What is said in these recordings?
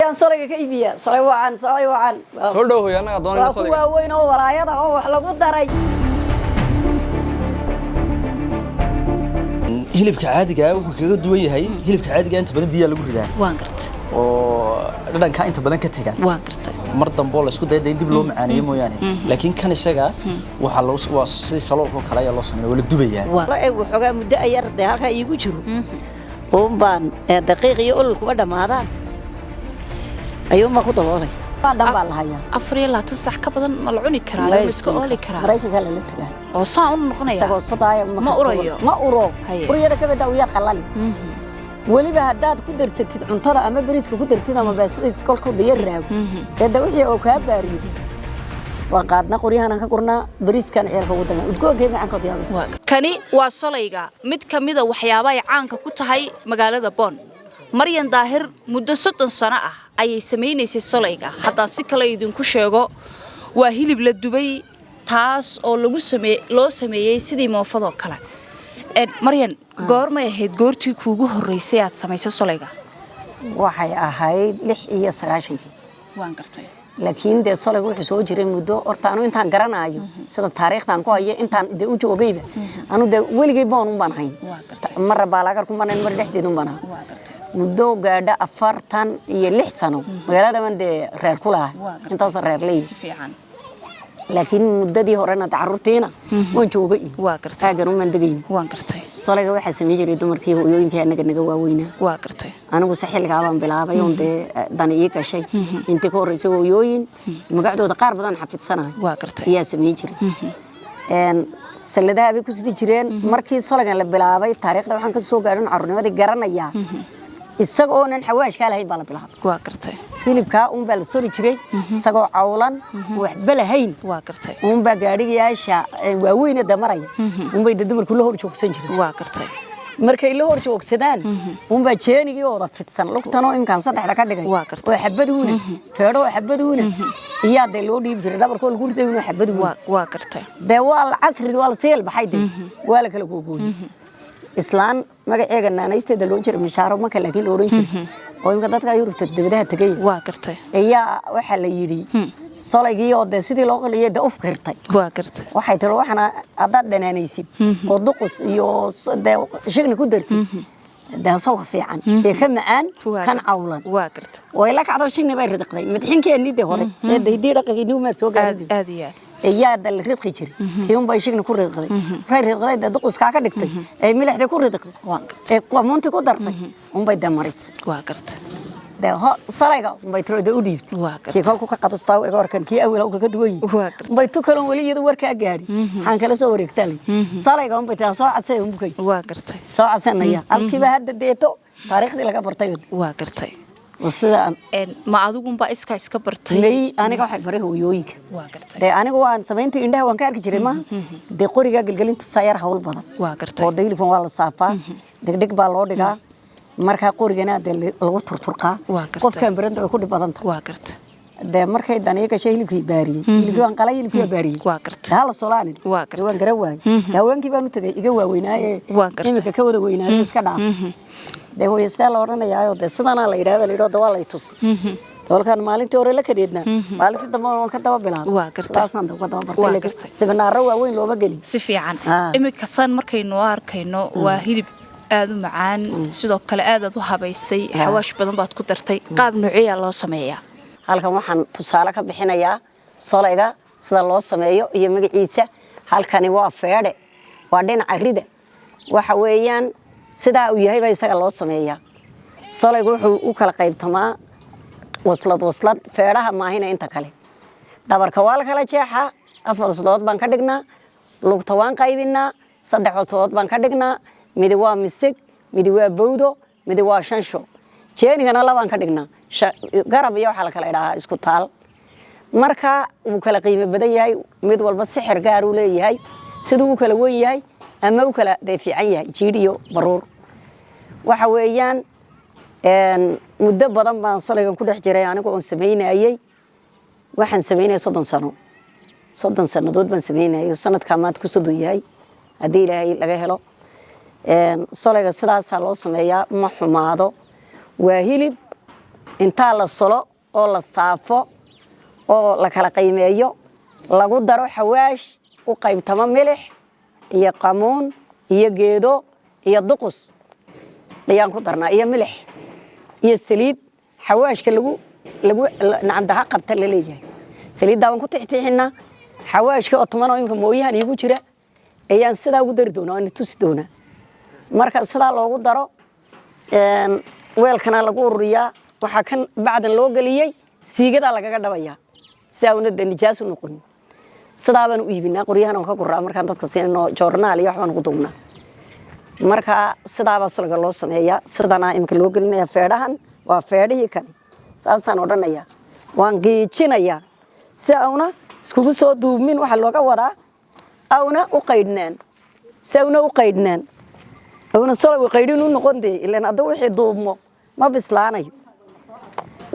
halkan saliga ka iibiya salay wacan soo dhaw anaga doonayna saliga waa weyn oo walaayada oo wax lagu daray hilibka caadiga ah wuxuu kaga duwan yahay hilibka caadiga inta badan biyo lagu ridaa waan gartay oo dhadhanka inta badan ka tagaan waan gartay mar dambe oo la isku dayay dib loo macaaniyo mooyaane laakiin kan isaga waxa loo waa si saloolka kale ayaa loo sameeyaa wala dubayaa waa waxoogaa muddo ayar halka iigu jiro oo baan daqiiq iyo ul kuma dhamaadaan ayuu ma ku daboolay badan baa la hayaa 24 sax ka badan ma la cuni karaa la iska ooli karaa Mareykanka la tagaa oo saan u noqonaya isagoo sodaaya ma uro uriyada ka bada yar qalali waliba hadaad ku darsatid cuntada ama bariiska ku dartid ama baastada iskolka diyar raaw ee wixii oo ka baariyo waa qaadna qoryahan ka gurnaa bariiskan ceelka wadana udgoogay gacan ka diyaabis kani waa solayga mid kamida waxyaabaha ay caanka ku tahay magaalada Bonn Maryan Daahir muddo 30 sano ah ayay sameeynaysay solayga haddii si kale idinku sheego waa hilib la dubay taas oo loo sameeyay sidii moofado kale Maryan goorma ahayd goortii kuugu horeysay aad samaysay solayga waxay ahayd 96 waan gartay laakiin de solayga wuxuu soo jiray muddo hortaanu intaan garanayo sida taariikhdan ku hayo intaan u joogayba anu de weligay Bonn baan hayn mar baalagar ku manan mar dhexdeedu baan muddo gaadha 46 sano magaalada man de reer kulaha intaas reer leey si fiican laakiin muddadii horena tacarurtiina waan joogay waa gartay aagan uma dagayn waan gartay solayga waxa sameeyay jiray dumarkii hooyooyinka naga waaweynaa waa gartay anigu saxilga baan bilaabay oo de dan ii gashay inta ka horeysay hooyooyin magacdooda qaar badan xafidsanahay waa gartay ayaa sameeyay jiray saladaha ay ku sidii jireen markii solayga la bilaabay taariikhda waxaan ka soo gaadhin carruurnimadii garanaya isagoo nan xawaash ka lahayn baa la bilaabay waa gartay hilibka baa la soo jiray isagoo cawlan waxba lahayn waa gartay baa gaadhigayaasha waaweyn damaraya bay dumarku la hor joogsan jireen waa gartay markay la hor joogsadaan baa jeenigii oo fidsan lugtano imkaan saddexda ka dhigay oo xabaduuna feedho xabaduuna iyo de loo dhiib jiray dhabarkoo lagu riday inuu xabaduuna waa gartay de waa casri waa seel baxay de waa la kala googooyay islaan magaceega naanaysteeda loo jiray mishaaro ma kala laakiin loo oran jiray oo imka dadka Yurubta dibadaha tagay waa gartay ayaa waxa la yiri solaygi oo de sidii loo qaliyay da uf kirtay waa gartay waxay tiro waxana aad dhanaanaysid oo duqus iyo shaqni ku dartid da soo fiican ee ka macaan kan cawlan waa gartay way la kacdo shaqni bay ridqday madaxinkeennii de hore ee deydii dhaqaqiinii ma soo gaaray aad iyo ayaa dal ridqi jiray tiin bay shaqni ku ridqday fay ridqday da duqus ka dhigtay ay milixda ku ridqday waa gartay ee qamoonti ku dartay bay damaris waa gartay de salayga bay tirada u dhiibtay waa gartay kii ka qadastaa ee warkan kii awil oo ka duway bay tu kala waliyada warka gaari waxaan kala soo wareegtay salayga bay taa soo cadsay bukay waa gartay soo cadsanaya halkiiba hadda deeto taariikhdii laga bartay waa gartay وسيدا ما أدوكم بقى إسكا برتي لي أنا كواحد بريه ويويك واقرتي ده أنا كوان سمعتي إنده وان كارك جريمة ده قرية قلقلين تسير حول بدن واقرتي وديل فون والله صافا دك بالو دكا مركها قرية ده الوتر ترقا قف كان برند وكل بدن واقرت ده مركها دنيا كشيء لكي باري لكي وان قليل لكي باري واقرت هلا صلاني واقرت وان قرواي ده وان كي بنو تجي إجوا ويناي إنك كود ويناي بس كده ده هو يستاهل أورنا يا ده سدنا لا يراه ولا يراه دوا لا يتوس تقولكان مالين توري لك ديدنا مالين تدمر وان كدوا بلاد واقرت لازم ده كدوا برتلك سبنا روا وين لو بجلي سفيعان إمك كسان مركينو أركينو وهيل aad u macaan sidoo kale aad u habaysay xawaash badan baad ku dartay qaab nuuciya loo sameeyaa halkan waxaan tusaale ka bixinayaa solayga sida loo sameeyo iyo magaciisa halkani waa feedhe waa dhinaca rida waxa weeyaan sida uu yahay baa isaga loo sameeyaa solaygu wuxuu u kala qaybtamaa waslad feedhaha maahina inta kale dhabarka waa la kala jeexaa afar waslood baan ka dhignaa lugta waan qaybinaa saddex waslood baan ka dhignaa mid waa misig mid waa bowdo mid waa shansho jeenigana labaan ka dhignaa garab iyo waxa la kala idhaa isku taal marka uu kala qiimo badan yahay mid walba sixir gaar uu leeyahay sidoo uu kala weyn yahay ama uu kala deefican yahay jiidiyo baruur waxa weeyaan muddo badan baan solaygan ku dhex jiray anigu oo sameynayay waxaan sameynay 30 sanadood baan sameynay sanadka maad ku soo yahay hadii ilaahay laga helo solayga sidaas loo sameeyaa ma xumaado waa hilib intaa la solo oo la saafo oo la kala qiimeeyo lagu daro xawaash u qaybtamo milix iyo qamuun iyo geedo iyo duqus ayaan ku darnaa iyo milix iyo saliid xawaashka lagu nacamdaha qabta la leeyahay saliidda waan ku tixtixinaa xawaashka oo tuman oo imka mooyahan iigu jira ayaan sidaa ugu dari doonaa waan tusi doonaa marka sidaa loogu daro weelkana lagu ururiyaa waxaa kan bacdan loo geliyey siigadaa lagaga dhabayaa si auna de nijaas u noqonin sidaa baan u iibinaa qoryahan aan ka guraa markaan dadka siinno joornaal iyo waxbaan ugu duubnaa marka sidaabaa sulaga loo sameeyaa sidanaa imika loo gelinayaa feedhahan waa feedhihii kani saasaan odhanayaa waan giijinayaa si auna iskugu soo duubmin waxa looga wadaa auna u qaydhnaan si auna u qaydhnaan auna sulagu qaydhin u noqon dee ilaan hadda wixii duubmo ma bislaanayo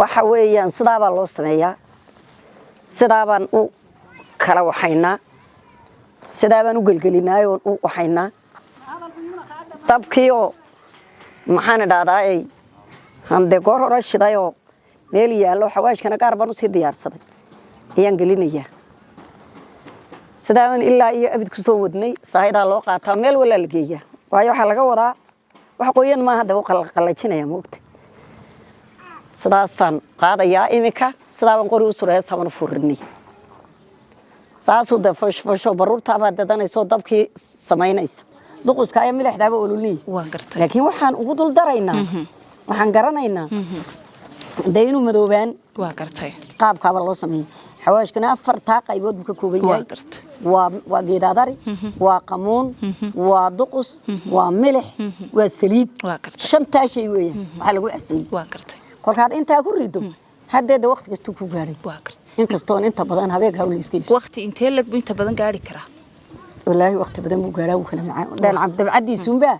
waxa weeyaan sidaabaa loo sameeyaa sidaabaan u kala waxaynaa sidaabaan u gelgelinaa oo u waxaynaa dabkii oo maxaan idhahdaa hande goor hore shiday oo meel yaallo xawaashkana gaar baan usii diyaarsaday ayaan gelinayaa sidaabaan ilaa iyo abid ku soo wadnay saahidaa loo qaataa meel walaa la geeyaa waayo waxaa laga wadaa wax qoyan maaha de u qalajinaya moogta sidaasaan qaadayaa imika sidaabaan qori u suray heesaaban furinay saasuu de fasho baruurtaabaa dadanayso dabkii samaynaysa duquska ayaa milixdaaba ololinaysa laakiin waxaan ugu dul daraynaa waxaan garanaynaa de inuu madoobaan qaabkaaba loo sameeyey xawaashkana 4 qaybood buu ka kooban yahay waa geedadari waa qamuun waa duqus waa milix waa saliid 5 shay weeyaan waxa lagu casiyay kolkaad intaa ku rido hadeeda waqti kasta ku gaaray inkastoo inta badan habeen hawl iska iibso waqti intee lag inta badan gaari kara wallaahi waqti badan buu gaaraa kala macaan daan dabcadiisuunba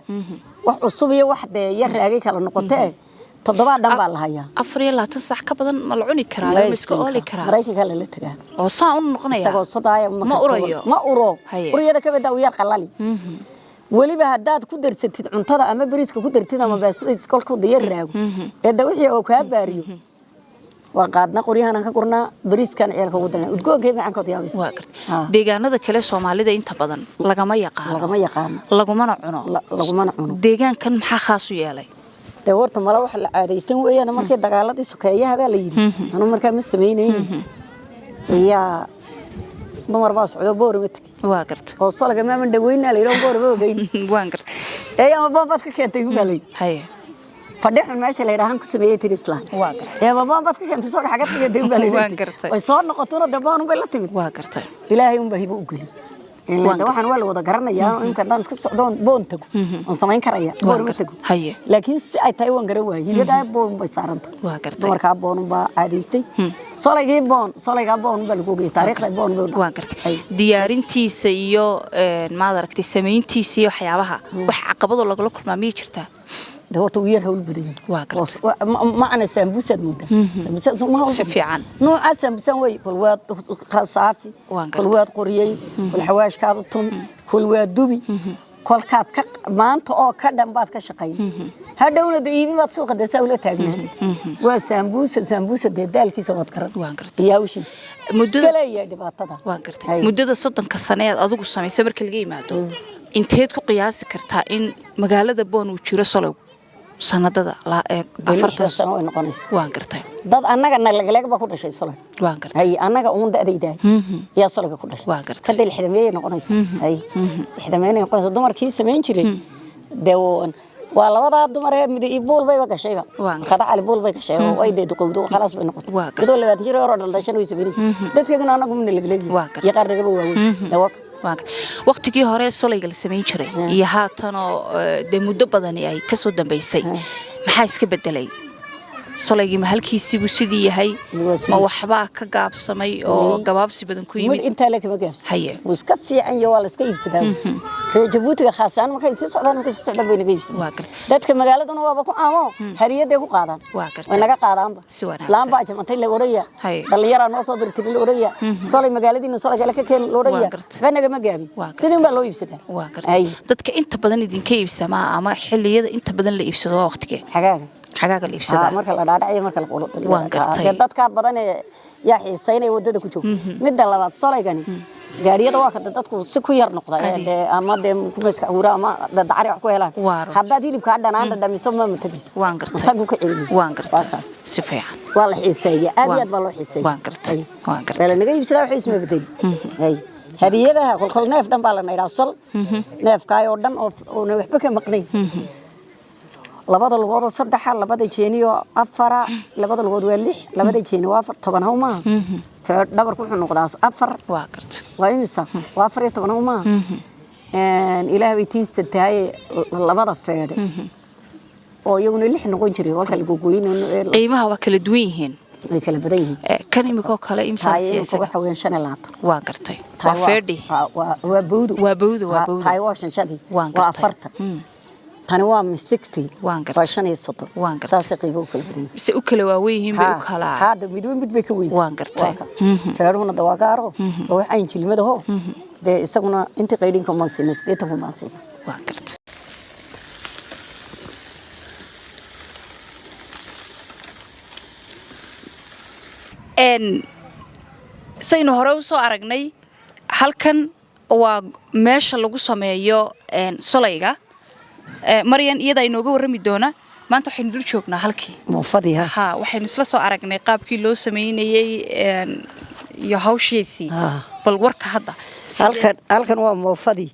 wax cusub iyo wax de yar raagay kala noqotay 7 dhan baa la hayaa 24 saac ka badan ma la cuni karaa ma iska ooli karaa marayka kale la tagaa oo saa u noqonaya isagoo sodaaya ma uro uriyada ka bada yar qalali waliba hadaad ku darsatid cuntada ama bariiska ku dartid ama baastada kolka diyar raago ee wixii oo ka baariyo waa qaadna qoryahan ka gurnaa bariiskan ceelka ugu danaa udgoonkeeda gacan ka diyaabis waa karti deegaanada kale Soomaalida inta badan lagama yaqaan lagumana cuno deegaankan maxaa khaas u yeelay de horta mala wax la caadaysteen weeyana markii dagaaladii sokeeyaha baa la yiri anu markaa ma sameeyeen ayaa dumar baa socdo boormatki waa karti oo salaga ma dhaweynaa la yiraahdo boorba ogeyn waan karti ama boonbad ka keentay u galay haye fadhixun meesha la yiraahdo ku sameeyay Islaan waa karti boonbad ka keentay soo xagad ka deeq galay waan karti way soo noqotona de boon bay la timid waa karti ilaahay un baa hibo u galay waxaan waa la wada garanayaa in ka daan iska socdoon boon tago on samayn karaya boon ma tago laakiin si ay tahay waan garan waayay hilada boon bay saaranta dumarka boon baa caadaystay solayga boon baa lagu geeyay taariikhda boon waa gartay diyaarintiisa iyo maad aragtay sameyntiisa iyo waxyaabaha wax caqabado laga kulmaamay jirtaa دهوت وير هول بدين معنا سامبوسة مودة سامبوسة ما هو سفيعان نوع سامبوسة وي كل واد صافي كل واد قريين والحواش كارتهم كل واد دوبي كل كات ما أنت كدم بعد كشقين هذا ولا دقيقة ما تسوق ده سوله تاجنا وسامبوسة ده كيس واد كرر يا وشي مدة يا دبعتها مدة صدق كسنة أذوق السامي سبر كل جيم هذا أنت قياس كرتها إن مجال بون وشير صلوا sanadada la eeg 40 sano ay noqonayso waan gartay dad anaga nalaga ba ku dhashay Soomaali waan gartay hay anaga uun daadayday ya Soomaali ku dhashay waan gartay hadii xidmeeyay noqonayso hay xidmeeyay noqonayso dumarkii sameyn jiray deewan waa labada dumar ee mid iibul bay gashayba qada ali bul bay gashay oo ay deedo qowdo khalaas bay noqotay idoo 20 jir oo dhaldashan way sameeyay dadkeena anagu min laglegi ya qarniga waaweyn dawaq waqtigii hore solayga la sameyn jiray iyo haatan oo de muddo badan ay ka soo dambeysay maxaa iska bedelay solaygi ma halkiisii buu sidii yahay ma waxba ka gaabsamay oo gabaabsi badan ku yimid inta la kama gaabsan haye iska fiican iyo waa la iska iibsadaa Jabuutiga khaasan markay sii socdaan markay sii socdaan bay naga iibsadaan dadka magaaladuna waaba ku caamo hariyada ku qaadaan way naga qaadaanba islaam baa jamantay la oraya dhalinyaro noo soo dirtay la oraya solay magaaladiina solay kale ka keen la oraya banaga ma gaabin sidii baa loo iibsadaa dadka inta badan idinka iibsama ama xilliyada inta badan la iibsado waqtiga xagaaga liibsada marka la dhaadhaciyo marka la qolo waan gartay dadka badan ee yaa xiisaynay wadada ku joog midda labaad solaygani gaariyada waa ka dadku si ku yar noqda ama ku meeska uura ama dadacari wax ku helaan haddaad hilibka dhanaan dhamiso ma matagis waan gartay tagu ka cilmi waan gartay si fiican waa la xiiseeyaa aad iyo aad baa loo xiiseeyaa waan gartay la naga iibsada wax isma bedel hay hadiyadaha kolkol neef dhan baa la naydhaa sol neefkaay oo dhan oo waxba ka maqnayn labada lugood oo 3 labada jeeniyo 4 labada lugood waa 6 labada jeeni waa 10 hawma dhabarku wuxuu noqdaa 4 waa gartay waa imisa waa 14 hawma ilaahay tiista tahay labada feedhe oo iyaguna 6 noqon jiray walka lagu gooyinayo qiimaha waa kala duwan yihiin way kala badan yihiin kan imiko kale imsa siyaasada waxa weyn 5 waa gartay waa feedhi waa bawdu taay waa shanshadi waa 40 tani waa 60 waan gartay waa 5 saas qiibo kala badan si u kala waaweeyeen bay u kala hada mid bay ka weyn waan gartay feeruna dawaaqaro oo waxa in jilmada ho de isaguna inta qaydin ka maansinay 80 maansin waan gartay saynu hore u soo aragnay halkan waa meesha lagu sameeyo solayga Maryan iyada inooga warami doona maanta waxaynu dul joognaa halkii moofadii ha waxaynu isla soo aragnay qaabkii loo sameeyay iyo hawshiisii bal warka hadda halkan waa moofadii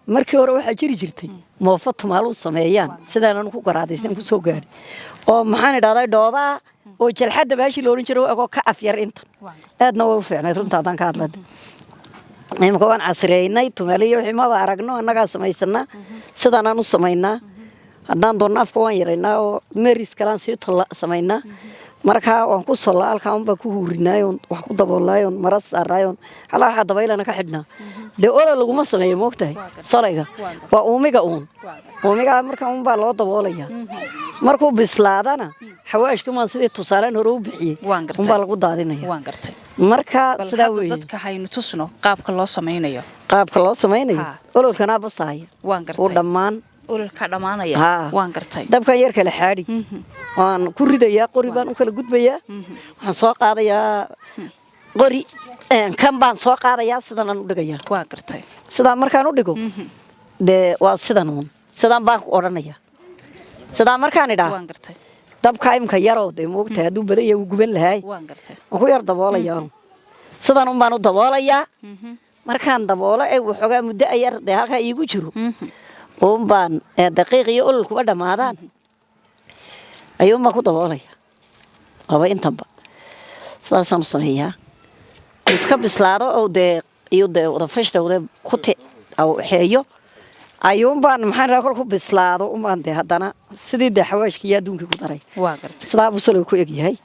markii hore waxa jiri jirtay moofad tumaal u sameeyaan sidaan ku garaadaysnaan ku soo gaadhay oo maxaan idhahday dhooba oo jalxada baashi loo oran jiray oo ka afyar inta aadna way u fiicnay runta aan ka hadlay imka waan casreynay tumaaliyo wixii ma aragno annaga samaysana sidaan aan u sameynaa haddaan doon afka waan yareynaa oo meris kalaan si tala sameynaa marka waan ku soo laalkaan ba ku hurinaayo wax ku daboolayo maras saarayo hala waxa dabaylana ka xidhnaa de oo lagu ma sameeyo moogtahay salayga waa uumiga marka baa loo daboolaya markuu bislaadana xawaashka ma sidii tusaalaan hore u bixiyay baa lagu daadinaya waan gartay marka sidaa weey dadka haynu tusno qaabka loo sameeyo ololkana basaaya waan gartay oo dhamaan ololka dhamaanaya waan gartay dabka yar kala xaadi waan ku ridayaa qori baan u kala gudbayaa waxaan soo qaadayaa qori kan baan soo qaadayaa sidaan u dhigayaa waan gartay sidaan markaan u dhigo de waa sidaan baan ku oranayaa sidaan markaan idhaa waan gartay dabka imka yaroo de moogta haduu badan yahay uu guban lahay waan gartay ku yar daboolayaa sidaan baan u daboolayaa markaan daboolo ee waxoogaa muddo ayar de halka iigu jiro baan daqiiq iyo olol kuba dhamaadaan ayuu ma ku daboolaya aba intanba saasaan u sameeyaa iska bislaado oo de iyo de wada fashta wada ku te aw xeeyo ayuu baan maxaan raakol ku bislaado baan de haddana sidii de xawaashkii adduunka ku daray waa gartay sidaa buu soo ku eg yahay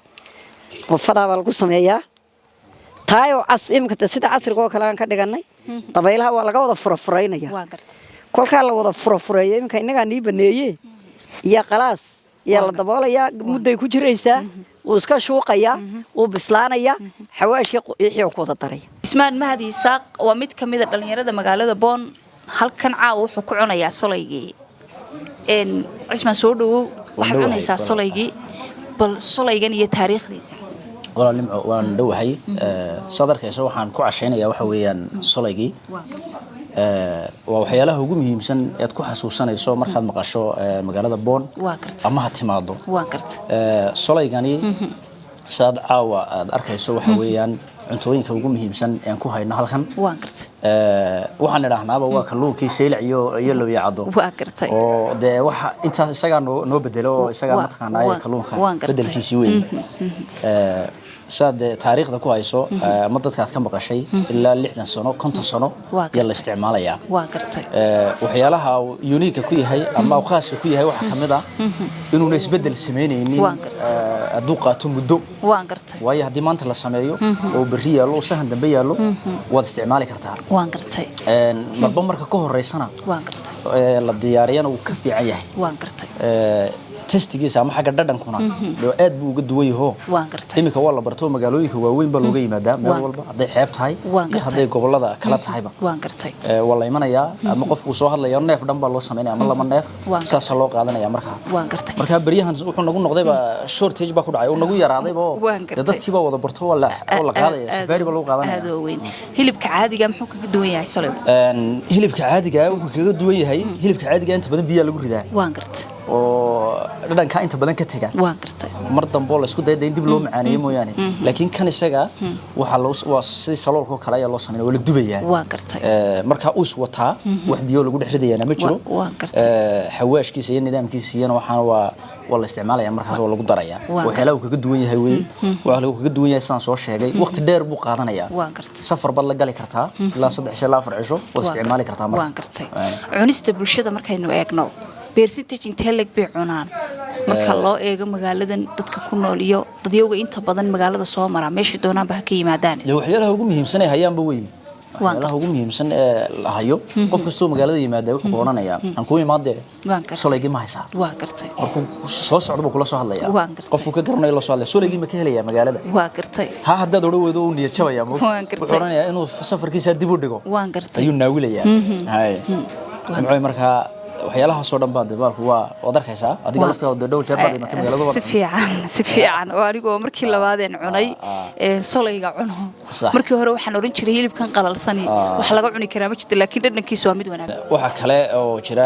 qofada baa lagu sameeyaa taayo imka sida casriga oo kale aan ka dhiganay dabaylaha waa laga wada furfuraynaya waa gartay kolka la wada furfureeyay imka inaga nii baneeyay iyo qalaas iyo la daboolaya mudday ku jiraysaa uu iska shuuqaya uu bislaanaya xawaashka iyo ku wada daray Ismaan Mahdi Isaaq waa mid kamid ah dhalinyarada magaalada Boon halkan caaw wuxuu ku cunayaa solaygii Ismaan soo dhawow waxa cunaysaa solaygii bal solaygan iyo taariikhdiisa wala nimco waan dhawahay sadarkaysa waxaan ku casheynayaa waxa weeyaan solaygii waa waxyaalaha ugu muhiimsan ee aad ku xasuusanayso markaad maqasho magaalada Boon ama ha timaado waa gartay solaygani saad caawa aad arkayso waxa weeyaan cuntooyinka ugu muhiimsan ee ku hayno halkan waa gartay waxaan idhahnaaba waa kalluunkii seylac iyo lawiyacado waa gartay oo de waxa intaas isaga noo bedelo oo isaga ma taqaanaa kalluunka bedelkiisi weey saad taariikhda ku hayso ama dadka aad ka maqashay ilaa 60 sano 50 sano ya la isticmaalaya waa gartay waxyaalaha unique ku yahay ama khaaska ku yahay waxa kamid ah inuu isbedel sameeyeen aduu qaato muddo waa gartay waayo hadii maanta la sameeyo oo bari yaalo sahan dambe yaalo waad isticmaali kartaa waa gartay marba marka ka horeysana waa gartay la diyaariyana uu ka fiican yahay waa gartay testigiisa ama xagga dhadhankuna aad buu uga duwan yahay waan gartay imika waa la barto magaalooyinka waaweyn baa looga yimaadaa meel walba haday xeeb tahay haday gobolada kala tahayba waan gartay waa la imanayaa ama qofku soo hadlayo neef dhan baa loo sameeyaa ama laba neef saas loo qaadanaya waan gartay marka bariyahan wuxuu nagu noqdayba shortage baa ku dhacay oo nagu yaraaday dadkii baa wada barto waa la qaadaya safari baa loo qaadanaya aad weyn hilibka caadiga muxuu kaga duwan yahay solaygu hilibka caadiga wuxuu kaga duwan yahay hilibka caadiga inta badan biyo lagu ridaa waan gartay oo dhadhanka inta badan ka taga waan gartay mar dambe la isku dayay in dib loo macaaneeyo mooyaane laakiin kan isaga waxa si saloolka kale ayaa loo sameeyaa wala dubayaa waan gartay marka uu wataa wax biyo lagu dhexridayaa ma jiro waan gartay xawaashkiisa iyo nidaamkiisa iyo waxaan waa la isticmaalayaa markaas oo lagu darayaa waxa la kaga duwan yahay waxa lagu kaga duwan yahay saan soo sheegay waqti dheer buu qaadanayaa waan gartay safar bad la gali kartaa ilaa 3 cisho ilaa 4 cisho oo isticmaali kartaa marka waan gartay cunista bulshada markaynu eegno percentage intee leg bay cunaan marka loo eego magaaladan dadka ku nool iyo dadyoga inta badan magaalada soo mara meeshii doonaanba ha ka yimaadaan waxyaalaha ugu muhiimsan ee hayaanba way waxyaalaha ugu muhiimsan ee la hayo qof kastoo magaalada yimaada wuxuu qoranayaa aan ku imaadee solaygi ma haysaa waa gartay markuu soo socdo buu kula soo hadlayaa qofku ka garanayo la soo hadlaya solaygi ma ka helaya magaalada waa gartay haddaad oran weydo uu niyad jabaya wuxuu qoranayaa inuu safarkiisa dib u dhigo waan gartay ayuu naawilayaa markaa waxyaalaha soo dhan baad baalku waa wadarkaysaa adiga laftaada dhowr jeer baad imatay magaalada si fiican oo anigu markii labaadeen cunay solayga cuno markii hore waxaan oran jiray hilibkan qalalsani wax laga cuni karaa ma jirto laakiin dhadhankiisu waa mid wanaagsan waxa kale oo jira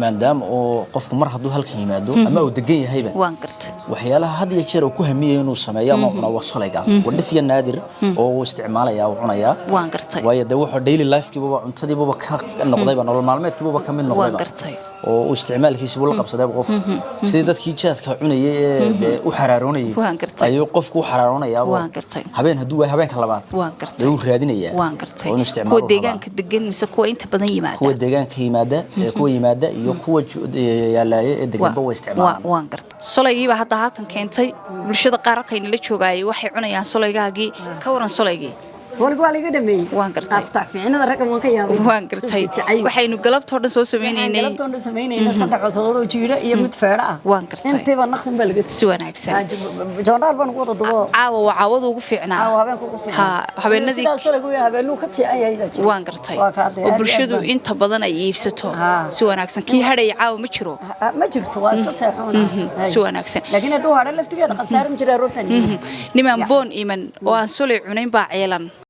maadaama oo qofku mar hadduu halkan yimaado ama uu degan yahayba waan gartay waxyaalaha had iyo jeer uu ku hamiyay inuu sameeyo ama cuno waa solayga wadhif iyo naadir oo uu isticmaalaya oo cunaya waan gartay waayo dawada daily life-kiiba cuntadiiba ka noqdayba nolol maalmeedkiiba ka mid noqdayba oo isticmaalkiisa uu la qabsaday qof sidii dadkii jaadka cunayay ee u xaraaroonayay ayuu qofku u xaraaroonaya habeen haduu way habeenka labaad uu raadinaya oo isticmaal kuwa deegaanka degan mise kuwa inta badan yimaada kuwa deegaanka yimaada iyo kuwa yaalaaya ee deegaanba way isticmaalaan waan gartay solaygiiba hadda halkan keentay bulshada qaar halkayna la joogayay waxay cunayaan solaygaagii ka waran solaygii والله لقى دمي وان قرتي فينا رقم وان كيا وان قرتي waxaynu galabto dhan soo sameeynay galabto sameeynay saddex codod oo jiira iyo mid feera waan qartay intee baan naqon bal si wanaagsan joornaal baan ugu wada dubo caawadu ugu fiicnaa habeenku ugu fiicnaa habeenadii sidaas lagu yahay habeenu ka tiican yahay waan qartay oo bulshadu inta badan ay iibsato si wanaagsan kii hadhay caaw ma jiro ma jirto waa iska seexoona si wanaagsan laakiin haduu hadhay laftigeeda qasaar ma jira roortan niman boon iman oo aan solay cunayn baa ceelan